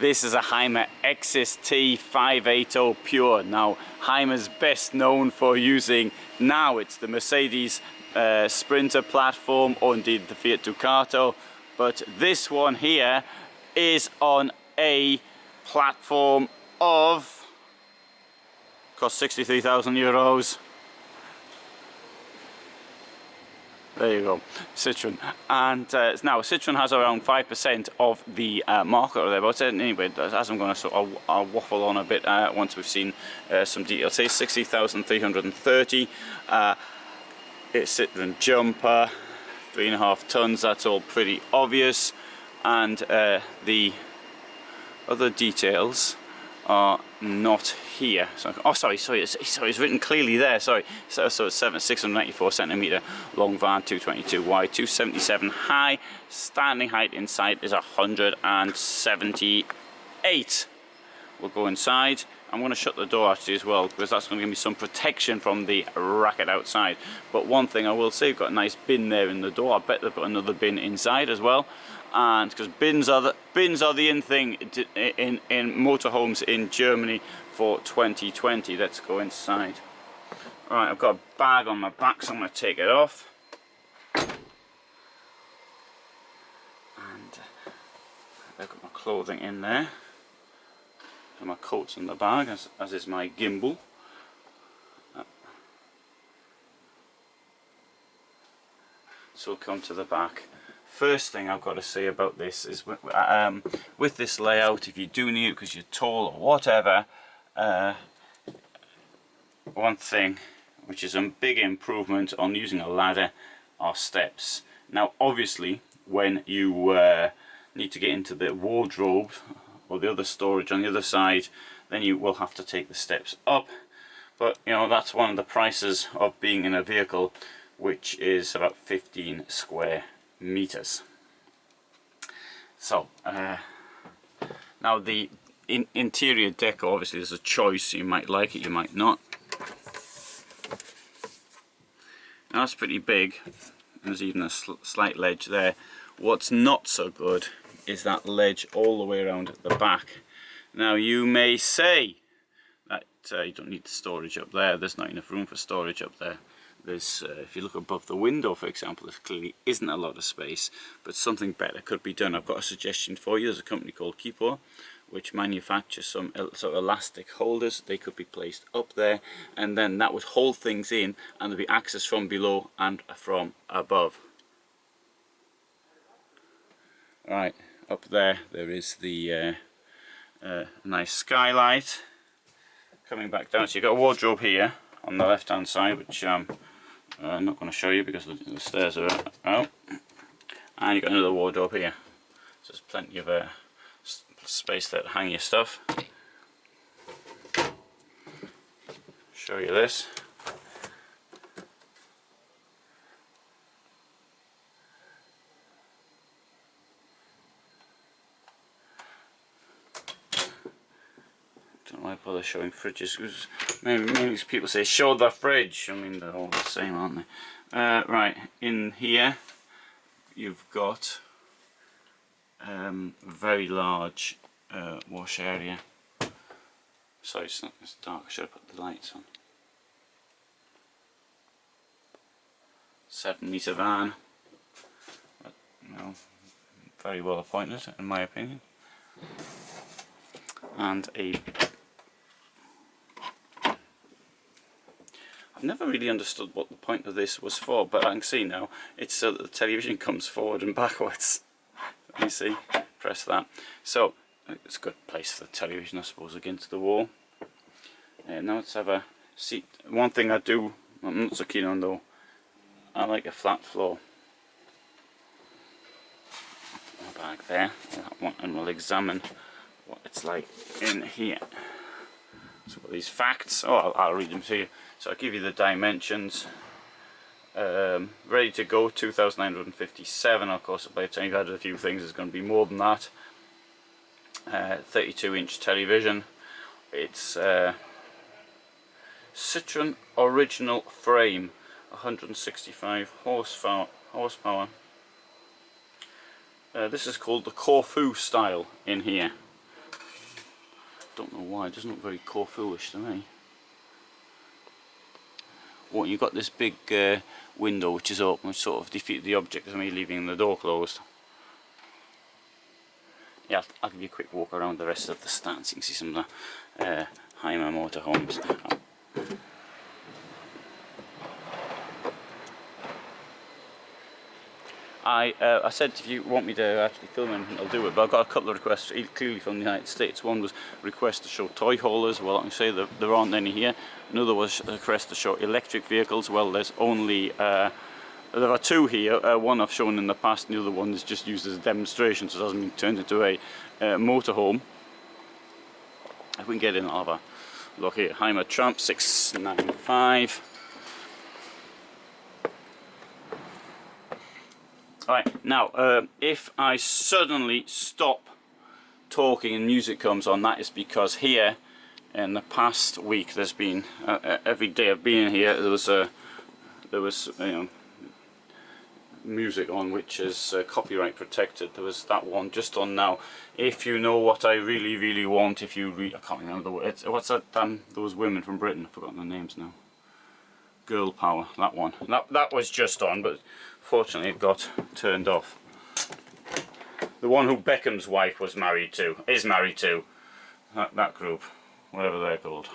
This is a Hymer Exsis T580 Pure. Now, Hymer's best known for using, now it's the Mercedes Sprinter platform, or indeed the Fiat Ducato, but this one here is on a platform of, cost 63,000 euros. There you go, Citroen. And now Citroen has around 5% of the market or thereabouts. Anyway, as I'm going to I'll waffle on a bit once we've seen some details. Say 60,330. It's Citroen jumper, 3.5 tons. That's all pretty obvious. And the other details are not here. So, oh, sorry, it's written clearly there. Sorry. So it's 694 centimeter long van, 222 wide, 277 high. Standing height inside is 178. We'll go inside. I'm going to shut the door actually as well, because that's going to give me some protection from the racket outside. But one thing I will say, we've got a nice bin there in the door. I bet they've got another bin inside as well. And because bins are the in thing in motorhomes in Germany for 2020. Let's go inside. Right, I've got a bag on my back, so I'm going to take it off. And I've got my clothing in there. And my coat's in the bag, as is my gimbal. So we'll come to the back. First thing I've got to say about this is with this layout, if you do need it because you're tall or whatever, one thing which is a big improvement on using a ladder are steps. Now obviously when you need to get into the wardrobe or the other storage on the other side, then you will have to take the steps up. But you know, that's one of the prices of being in a vehicle which is about 15 square meters. So now the interior decor, obviously there's a choice. You might like it, you might not. Now that's pretty big. There's even a slight ledge there. What's not so good is that ledge all the way around at the back. Now you may say that you don't need the storage up there. There's not enough room for storage up there. There's, if you look above the window, for example, there clearly isn't a lot of space, but something better could be done. I've got a suggestion for you. There's a company called Citroen which manufactures some sort of elastic holders. They could be placed up there, and then that would hold things in, and there'd be access from below and from above. Right, up there is the nice skylight. Coming back down, so you've got a wardrobe here on the left hand side, which I'm not going to show you because the stairs are out, and you've got another wardrobe here, so there's plenty of space there to hang your stuff. Show you this. Don't like bother showing fridges because maybe people say show the fridge. I mean, they're all the same, aren't they? Right, in here you've got very large wash area. Sorry, it's dark. I should have put the lights on. 7-meter van, but, you know, very well appointed in my opinion, and I've never really understood what the point of this was for, but I can see now it's so that the television comes forward and backwards. Let me see, press that. So it's a good place for the television, I suppose, against the wall. Now let's have a seat. One thing I'm not so keen on though, I like a flat floor. My bag there, and we'll examine what it's like in here. So these facts, I'll read them to you. So I'll give you the dimensions. Ready to go, 2,957. Of course, by the time you've added a few things, it's going to be more than that. 32-inch television. It's Citroen original frame, 165 horsepower. This is called the Corfu style in here. Don't know why, it doesn't look very core-foolish to me. Well, you've got this big window which is open, which sort of defeats the object of me leaving the door closed. Yeah, I'll give you a quick walk around the rest of the stands. You can see some of the Hymer motorhomes. I said if you want me to actually film anything, I'll do it, but I've got a couple of requests clearly from the United States. One was a request to show toy haulers. Well, I can say that there aren't any here. Another was a request to show electric vehicles. Well, there's only there are two here. One I've shown in the past, and the other one is just used as a demonstration, so it hasn't been turned into a motorhome. If we can get in, I'll have a look here. Hymer Tramp 695. Alright, now if I suddenly stop talking and music comes on, that is because here in the past week there's been every day I've been here there was music on which is copyright protected. There was that one just on now. If you know what I really want, if you I can't remember the word. What's that? Those women from Britain. I've forgotten their names now. Girl Power. That one. That was just on, but fortunately it got turned off. The one who Beckham's wife is married to, that group, whatever they're called.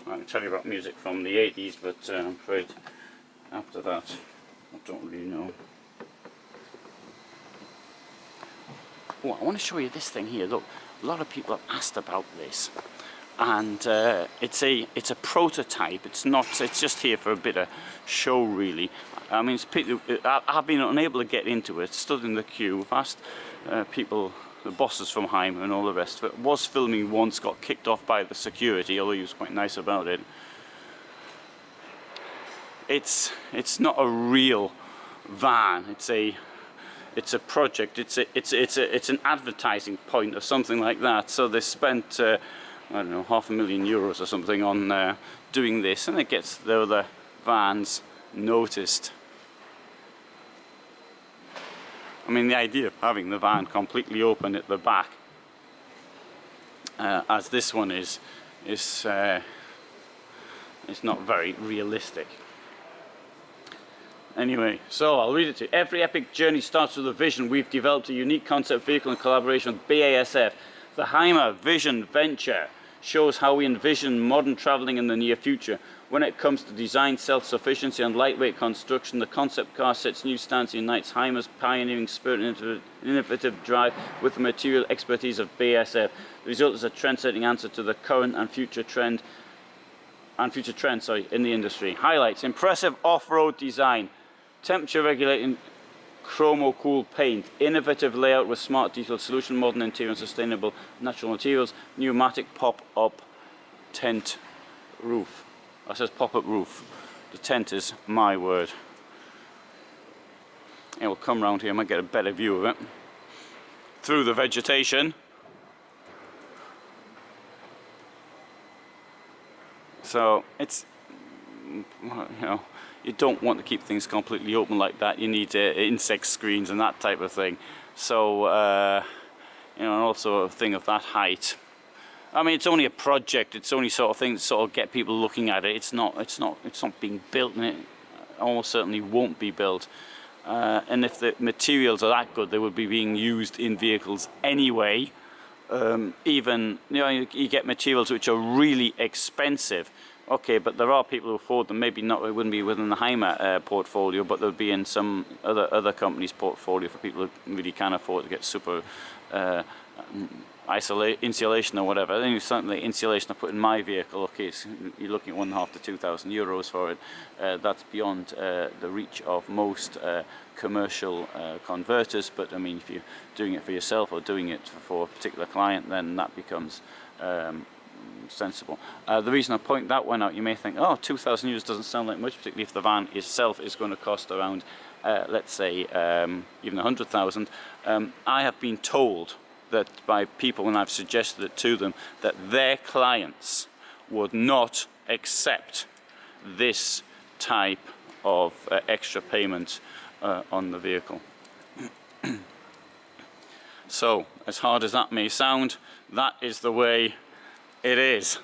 I can tell you about music from the 80s, but I'm afraid after that I don't really know. Oh, I want to show you this thing here. Look, a lot of people have asked about this, and it's a prototype. It's just here for a bit of show, really. I mean, I've been unable to get into it. Stood in the queue. I've asked people, the bosses from Hymer and all the rest of it. Was filming once, got kicked off by the security, although he was quite nice about it. It's not a real van. It's a project. It's an advertising point or something like that. So they spent I don't know, €500,000 or something on doing this, and it gets the other vans noticed. I mean, the idea of having the van completely open at the back, as this one is not very realistic. Anyway, so I'll read it to you. Every epic journey starts with a vision. We've developed a unique concept vehicle in collaboration with BASF. The Hymer Vision Venture shows how we envision modern travelling in the near future. When it comes to design, self-sufficiency and lightweight construction, the concept car sets new standards and unites Hymer's pioneering spirit and innovative drive with the material expertise of BASF. The result is a trend-setting answer to the current and future trends in the industry. Highlights: impressive off-road design, temperature regulating chromo cool paint, innovative layout with smart detail solution, modern interior and sustainable natural materials, pneumatic pop-up tent roof. That says pop-up roof. The tent is my word. And we'll come round here and might get a better view of it through the vegetation. So it's, you don't want to keep things completely open like that. You need insect screens and that type of thing. So and also a thing of that height. I mean, it's only a project. It's only sort of thing to sort of get people looking at it. It's not being built, and it almost certainly won't be built. And if the materials are that good, they would be being used in vehicles anyway. Even you get materials which are really expensive. Okay, but there are people who afford them. Maybe not. It wouldn't be within the Hymer portfolio, but they'll be in some other companies' portfolio for people who really can afford to get super insulation or whatever. Then something like insulation I put in my vehicle. Okay, you're looking at €1,500 to €2,000 for it. That's beyond the reach of most commercial converters. But I mean, if you're doing it for yourself or doing it for a particular client, then that becomes sensible. The reason I point that one out, you may think, oh, €2,000 doesn't sound like much, particularly if the van itself is going to cost around, let's say, even 100,000. I have been told that by people, when I've suggested it to them, that their clients would not accept this type of extra payment on the vehicle. So, as hard as that may sound, that is the way it is.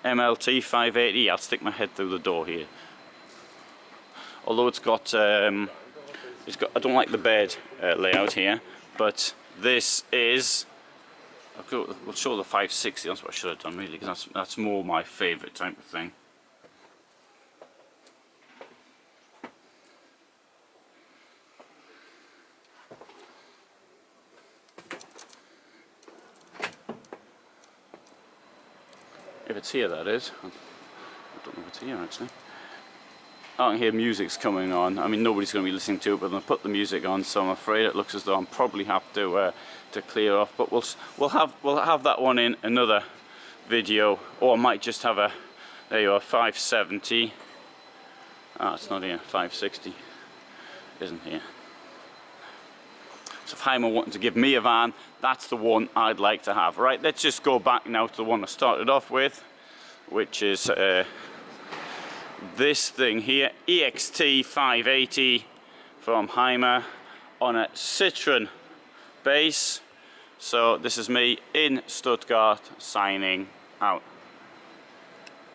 MLT 580, I'll stick my head through the door here. Although it's got, I don't like the bed layout here, but this is, we'll show the 560, that's what I should have done really, because that's more my favourite type of thing. If it's here, that is. I don't know if it's here actually. I can hear music's coming on. I mean, nobody's going to be listening to it, but I'm going to put the music on, so I'm afraid it looks as though I'm probably have to clear off. But we'll have that one in another video, or I might just have a, there you are, 570. Ah, it's not here. 560 isn't here. So if Hymer wanting to give me a van, that's the one I'd like to have. Right, let's just go back now to the one I started off with, which is this thing here, Exsis T580 from Hymer on a Citroen base. So this is me in Stuttgart signing out.